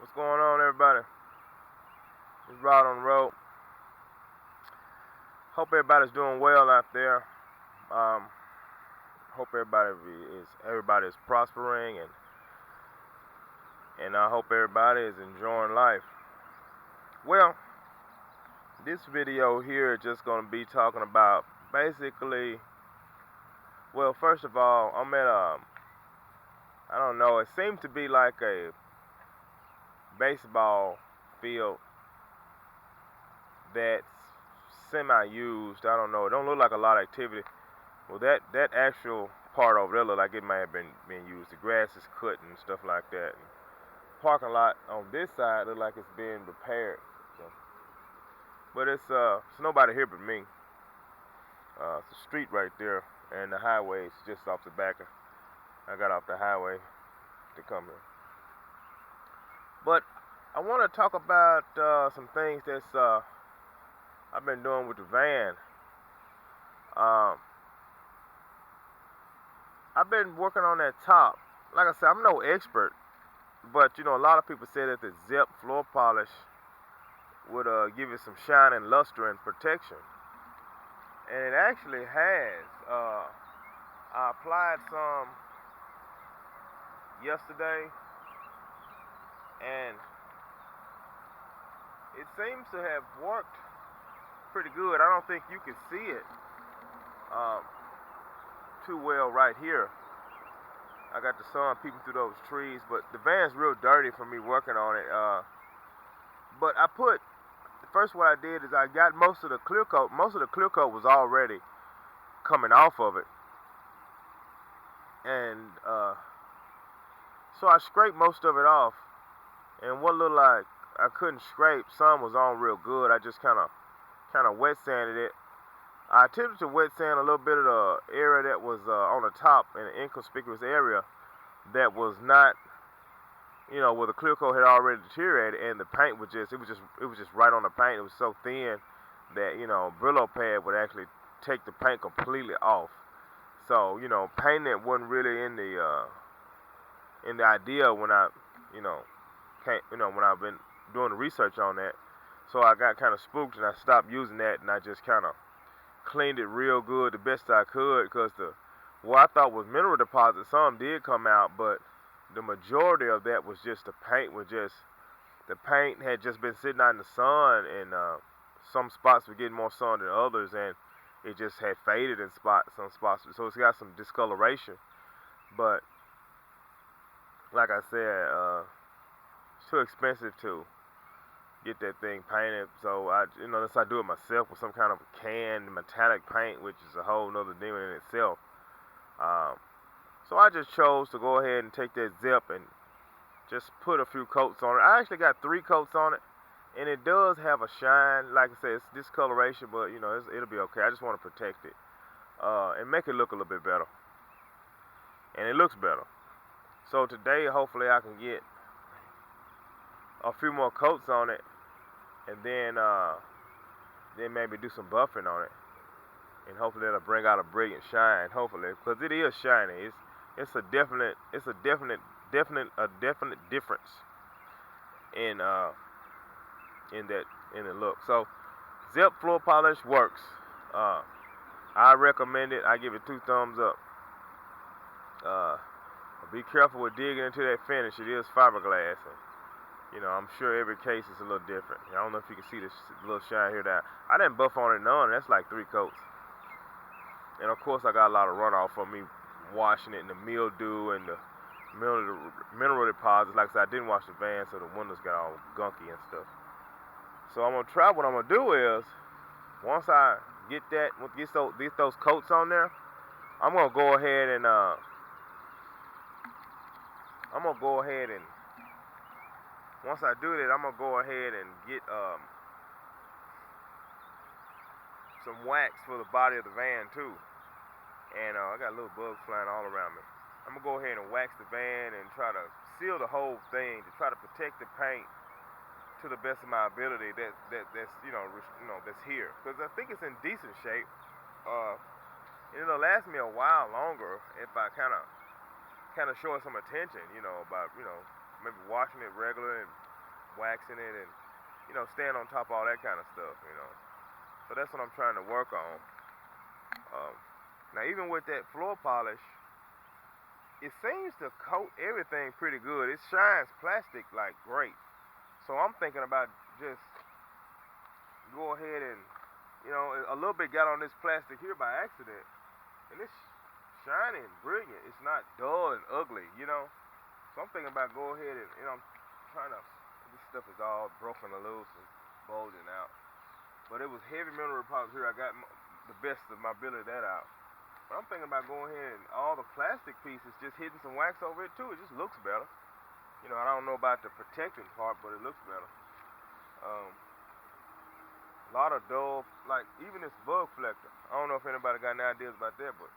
What's going on, everybody? It's Rod on the road. Hope everybody's doing well out there. Um, hope everybody is prospering, and I hope everybody is enjoying life. Well, this video here is just gonna be talking about basically. Well, first of all, I'm at I don't know. It seemed to be like a baseball field that's semi-used. I don't know. It don't look like a lot of activity. Well, that actual part over there look like it may have been used. The grass is cut and stuff like that. And parking lot on this side look like it's being repaired. So, but it's nobody here but me. It's a street right there, and the highway is just off the back. I got off the highway to come here. But I want to talk about some things that's I've been doing with the van. Um, I've been working on that top. Like I said, I'm no expert, but a lot of people say that the Zep floor polish would give it some shine and luster and protection, and it actually has. I applied some yesterday, and it seems to have worked pretty good. I don't think you can see it um, too well right here. I got the sun peeping through those trees, but the van's real dirty from me working on it. But first what I did is I got most of the clear coat. Most of the clear coat was already coming off of it, and so I scraped most of it off. And what looked like I couldn't scrape, some was on real good. I just kind of wet sanded it. I attempted to wet sand a little bit of the area that was on the top in an inconspicuous area that was not, where the clear coat had already deteriorated, and the paint it was just right on the paint. It was so thin that Brillo pad would actually take the paint completely off. So painting it wasn't really in the idea when I when I've been doing the research on that. So I got kind of spooked and I stopped using that, and I just kind of cleaned it real good the best I could, because what I thought was mineral deposits, some did come out, but the majority of that was just the paint had just been sitting out in the sun, and some spots were getting more sun than others, and it just had faded in some spots, so it's got some discoloration. But like I said, it's too expensive to get that thing painted, so unless I do it myself with some kind of canned metallic paint, which is a whole nother demon in itself. Um, so I just chose to go ahead and take that Zep and just put a few coats on it. I actually got 3 coats on it, and it does have a shine. Like I said, it's discoloration, but it'll be okay. I just want to protect it and make it look a little bit better, and it looks better. So today, hopefully, I can get a few more coats on it, and then maybe do some buffing on it, and hopefully that'll bring out a brilliant shine. Hopefully, because it is shiny. It's a definite difference in the look. So Zep floor polish works. I recommend it. I give it 2 thumbs up. Be careful with digging into that finish. It is fiberglass, and I'm sure every case is a little different. I don't know if you can see this little shine here. That I didn't buff on it none. That's like 3 coats. And of course, I got a lot of runoff from me washing it, and the mildew and the mineral deposits. Like I said, I didn't wash the van, so the windows got all gunky and stuff. So I'm gonna try. What I'm gonna do is, once I get those coats on there, I'm gonna go ahead and once I do that, I'm gonna go ahead and get some wax for the body of the van too. And I got little bugs flying all around me. I'm gonna go ahead and wax the van and try to seal the whole thing to try to protect the paint to the best of my ability. That's here, because I think it's in decent shape. It'll last me a while longer if I kind of show it some attention. About maybe washing it regular and waxing it and, staying on top of all that kind of stuff. So that's what I'm trying to work on. Um, Now, even with that floor polish, it seems to coat everything pretty good. It shines plastic like great. So I'm thinking about just go ahead and, a little bit got on this plastic here by accident, and it's shining brilliant. It's not dull and ugly. So I'm thinking about go ahead and, I'm trying to, this stuff is all broken or loose and bulging out. But it was heavy mineral epoxy here. I got the best of my ability that out. But I'm thinking about going ahead and all the plastic pieces, just hitting some wax over it too. It just looks better. I don't know about the protecting part, but it looks better. A lot of dull, like even this bug collector. I don't know if anybody got any ideas about that, but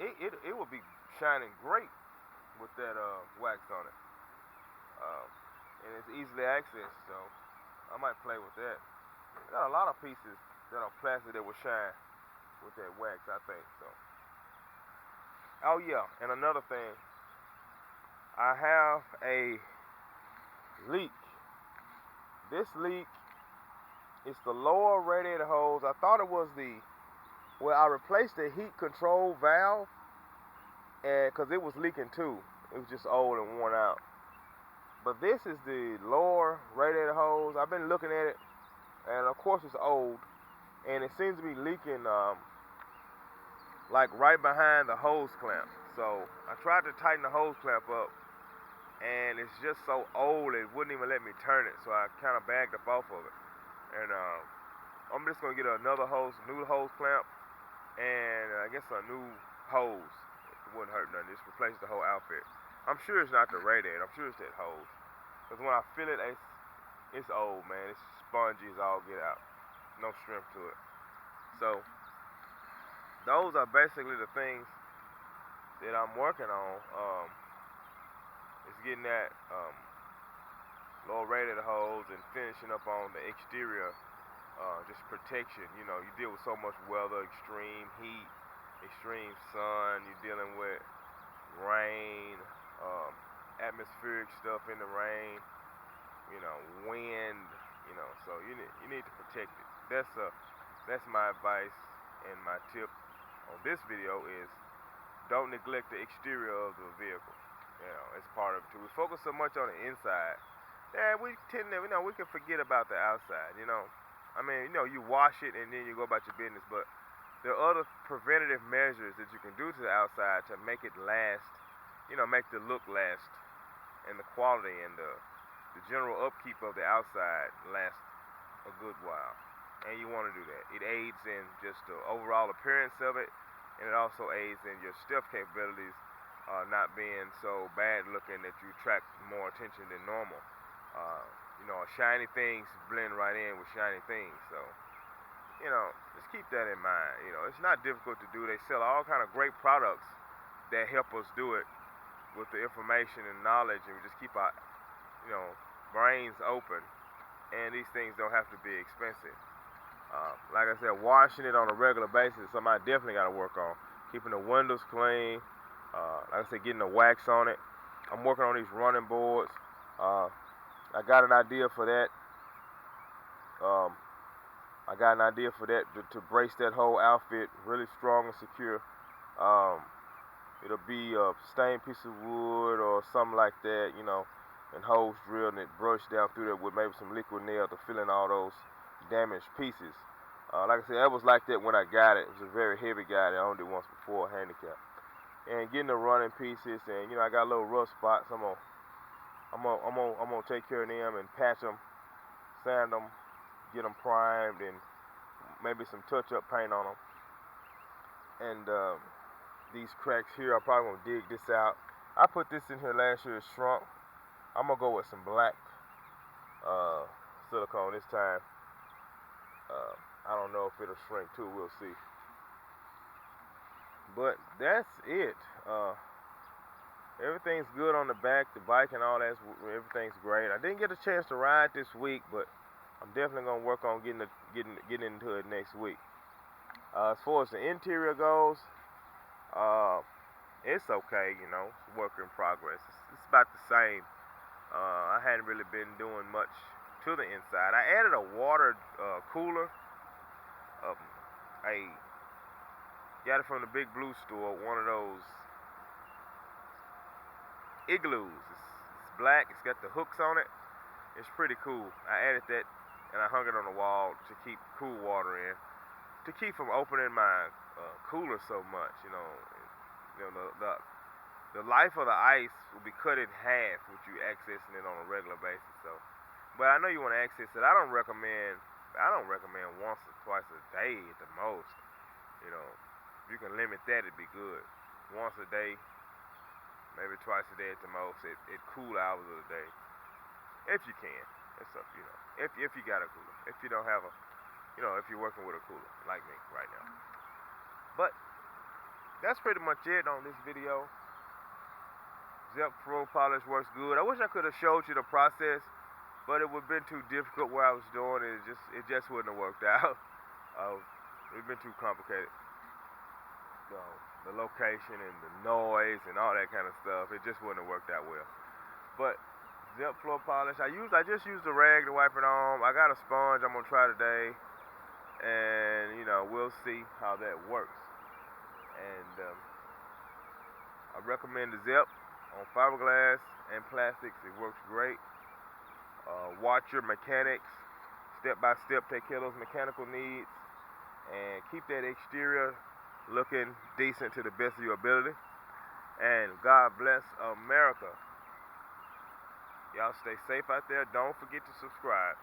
it would be shining great with that wax on it. And it's easily accessed, so I might play with that. I got a lot of pieces that are plastic that will shine with that wax, I think. So. Oh yeah, and another thing, I have a leak. This leak is the lower radiator hose. I thought it was I replaced the heat control valve, and because it was leaking too. It was just old and worn out. But this is the lower radiator hose. I've been looking at it, and of course it's old, and it seems to be leaking like right behind the hose clamp. So I tried to tighten the hose clamp up, and it's just so old it wouldn't even let me turn it. So I kind of bagged up off of it, and I'm just gonna get another new hose clamp, and I guess a new hose. It wouldn't hurt nothing. Just replace the whole outfit. I'm sure it's not the radiator. I'm sure it's that hose. Because when I feel it, it's old, man. It's spongy as all get out. No strength to it. So those are basically the things that I'm working on. It's getting that low radiator hose and finishing up on the exterior, just protection. You deal with so much weather, extreme heat, extreme sun. You're dealing with rain, atmospheric stuff in the rain. Wind. So you need to protect it. That's my advice and my tip on this video is don't neglect the exterior of the vehicle. It's part of it too. We focus so much on the inside that we tend to, we can forget about the outside. I mean, you wash it and then you go about your business, but there are other preventative measures that you can do to the outside to make it last, make the look last, and the quality and the general upkeep of the outside last a good while. And you want to do that. It aids in just the overall appearance of it, and it also aids in your stealth capabilities not being so bad looking that you attract more attention than normal. Shiny things blend right in with shiny things. So, just keep that in mind. It's not difficult to do. They sell all kind of great products that help us do it with the information and knowledge, and we just keep our, brains open. And these things don't have to be expensive. Like I said, washing it on a regular basis is something I definitely got to work on. Keeping the windows clean. Like I said, getting the wax on it. I'm working on these running boards. I got an idea for that. To brace that whole outfit really strong and secure. It'll be a stained piece of wood or something like that, and hose drilled and it brushed down through there with maybe some liquid nail to fill in all those damaged pieces. Like I said, that was like that when I got it. It was a very heavy guy that I owned it once before, handicap. And getting the running pieces, and I got a little rough spots. I'm gonna take care of them and patch them, sand them, get them primed, and maybe some touch-up paint on them. And these cracks here, I'm probably gonna dig this out. I put this in here last year, it shrunk. I'm gonna go with some black silicone this time. I don't know if it'll shrink too, we'll see. But that's it. Everything's good on the back, the bike and all that, everything's great. I didn't get a chance to ride this week, but I'm definitely gonna work on getting into it next week. As far as the interior goes, it's okay, it's work in progress. It's about the same. I hadn't really been doing much to the inside. I added a water cooler. I got it from the Big Blue store, one of those igloos. It's black, it's got the hooks on it. It's pretty cool. I added that and I hung it on the wall to keep cool water in, to keep from opening my cooler so much. The life of the ice will be cut in half with you accessing it on a regular basis. So, but I know you want to access it. I don't recommend once or twice a day at the most. If you can limit that, it'd be good. Once a day, maybe twice a day at the most, at cool hours of the day, if you can. It's up, if you got a cooler. If you don't have if you're working with a cooler like me right now. But that's pretty much it on this video. Zep Pro Polish works good. I wish I could have showed you the process, but it would have been too difficult where I was doing it. It just wouldn't have worked out. It's been too complicated. The location and the noise and all that kind of stuff, it just wouldn't have worked out well. But Zep Floor Polish, I just used a rag to wipe it on. I got a sponge I'm gonna try today, and we'll see how that works. And I recommend the Zep on fiberglass and plastics. It works great. Watch your mechanics, step by step, take care of those mechanical needs, and keep that exterior looking decent to the best of your ability. And God bless America. Y'all stay safe out there. Don't forget to subscribe.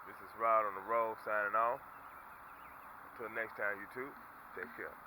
This is Rod on the Road signing off. Until next time, YouTube, take care.